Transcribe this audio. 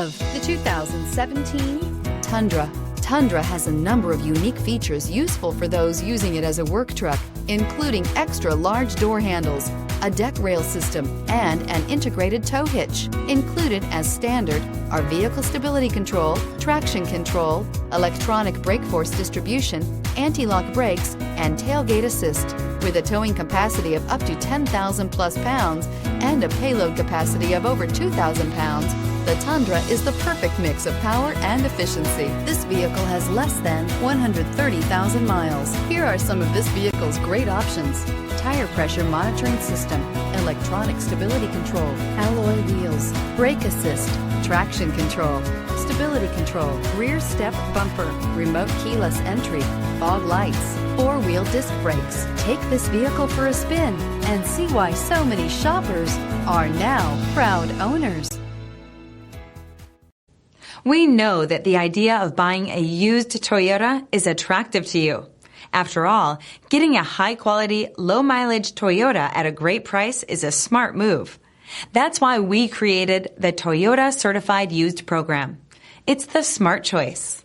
Of the 2017 Tundra. Tundra has a number of unique features useful for those using it as a work truck, including extra large door handles, a deck rail system, and an integrated tow hitch. Included as standard are vehicle stability control, traction control, electronic brake force distribution, anti-lock brakes, and tailgate assist. With a towing capacity of up to 10,000 plus pounds and a payload capacity of over 2,000 pounds, the Tundra is the perfect mix of power and efficiency. This vehicle has less than 130,000 miles. Here are some of this vehicle's great options: tire pressure monitoring system, electronic stability control, alloy wheels, brake assist, traction control, stability control, rear step bumper, remote keyless entry, fog lights, four-wheel disc brakes. Take this vehicle for a spin and see why so many shoppers are now proud owners. We know that the idea of buying a used Toyota is attractive to you. After all, getting a high-quality, low-mileage Toyota at a great price is a smart move. That's why we created the Toyota Certified Used program. It's the smart choice.